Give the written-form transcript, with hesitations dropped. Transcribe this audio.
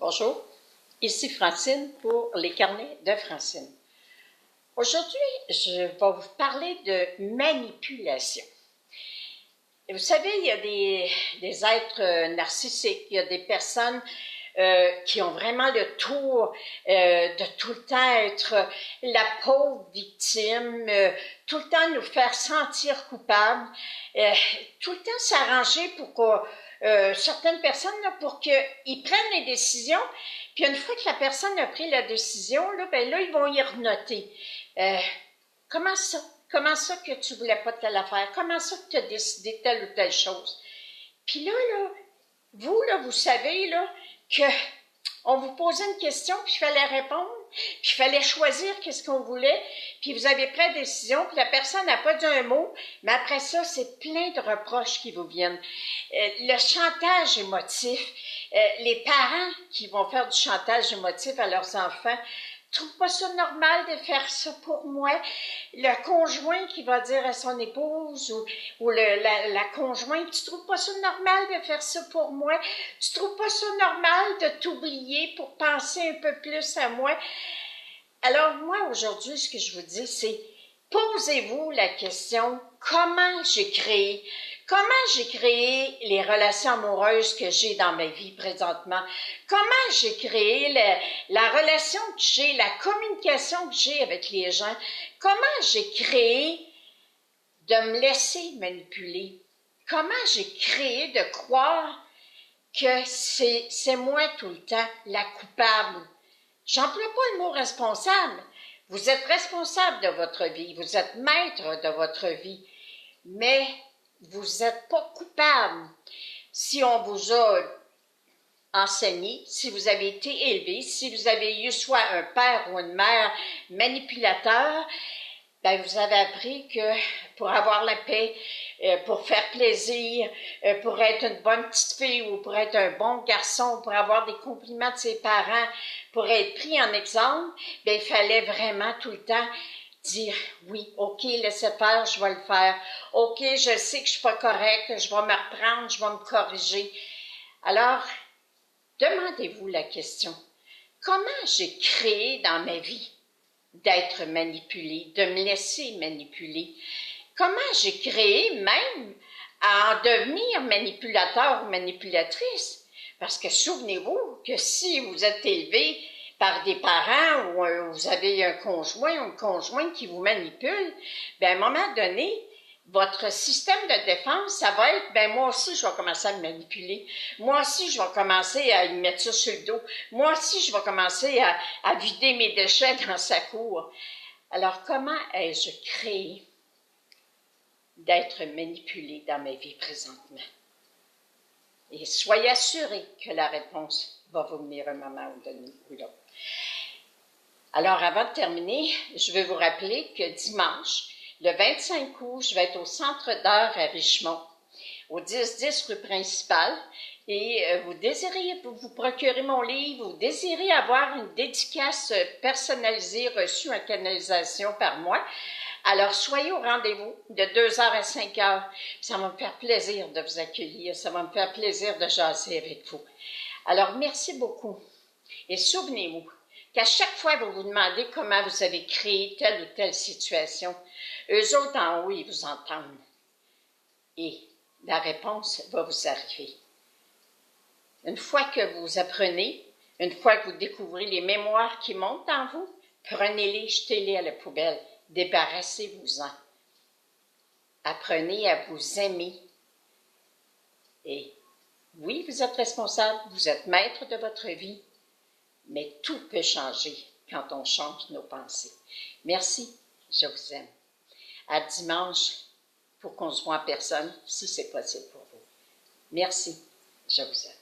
Bonjour, ici Francine pour les carnets de Francine. Aujourd'hui, je vais vous parler de manipulation. Et vous savez, il y a des êtres narcissiques, il y a des personnes qui ont vraiment le tour de tout le temps être la pauvre victime, tout le temps nous faire sentir coupables, tout le temps s'arranger pour que certaines personnes, là, pour qu'ils prennent les décisions, puis une fois que la personne a pris la décision, là, ben là, ils vont y renoter. Comment ça? Comment ça que tu voulais pas telle affaire? Comment ça que tu as décidé telle ou telle chose? Puis là, vous savez, là, que on vous posait une question, puis il fallait répondre, puis il fallait choisir qu'est-ce qu'on voulait, puis vous avez pris la décision, puis la personne n'a pas dit un mot, mais après ça, c'est plein de reproches qui vous viennent. Le chantage émotif, les parents qui vont faire du chantage émotif à leurs enfants, trouve pas ça normal de faire ça pour moi. Le conjoint qui va dire à son épouse ou la conjointe, tu trouves pas ça normal de faire ça pour moi? Tu trouves pas ça normal de t'oublier pour penser un peu plus à moi? Alors moi, aujourd'hui, ce que je vous dis, c'est posez-vous la question, comment j'ai créé les relations amoureuses que j'ai dans ma vie présentement? Comment j'ai créé la relation que j'ai, la communication que j'ai avec les gens? Comment j'ai créé de me laisser manipuler? Comment j'ai créé de croire que c'est moi tout le temps la coupable? J'emploie pas le mot responsable. Vous êtes responsable de votre vie, vous êtes maître de votre vie, mais vous n'êtes pas coupable. Si on vous a enseigné, si vous avez été élevé, si vous avez eu soit un père ou une mère manipulateur, ben vous avez appris que pour avoir la paix, pour faire plaisir, pour être une bonne petite fille ou pour être un bon garçon, pour avoir des compliments de ses parents, pour être pris en exemple, ben il fallait vraiment tout le temps dire oui, ok, laissez faire, je vais le faire. Ok, je sais que je suis pas correcte, je vais me reprendre, je vais me corriger. Alors, demandez-vous la question, comment j'ai créé dans ma vie d'être manipulée, de me laisser manipuler? Comment j'ai créé même à en devenir manipulateur ou manipulatrice? Parce que souvenez-vous que si vous êtes élevé par des parents ou vous avez un conjoint ou une conjointe qui vous manipule, bien, à un moment donné, votre système de défense, ça va être, ben moi aussi, je vais commencer à me manipuler. Moi aussi, je vais commencer à lui mettre ça sur le dos. Moi aussi, je vais commencer à vider mes déchets dans sa cour. Alors, comment ai-je créé d'être manipulée dans ma vie présentement? Et soyez assurés que la réponse va vous venir un moment ou l'autre. Alors, avant de terminer, je veux vous rappeler que dimanche, le 25 août, je vais être au Centre d'art à Richemont, au 1010 rue principale, et vous désirez vous procurer mon livre, vous désirez avoir une dédicace personnalisée reçue en canalisation par moi, alors soyez au rendez-vous de 2h à 5h. Ça va me faire plaisir de vous accueillir, ça va me faire plaisir de jaser avec vous. Alors, merci beaucoup. Et souvenez-vous qu'à chaque fois que vous vous demandez comment vous avez créé telle ou telle situation, eux autres en haut, ils vous entendent. Et la réponse va vous arriver. Une fois que vous apprenez, une fois que vous découvrez les mémoires qui montent en vous, prenez-les, jetez-les à la poubelle, débarrassez-vous-en. Apprenez à vous aimer. Et oui, vous êtes responsable, vous êtes maître de votre vie, mais tout peut changer quand on change nos pensées. Merci, je vous aime. À dimanche, pour qu'on se voit en personne, si c'est possible pour vous. Merci, je vous aime.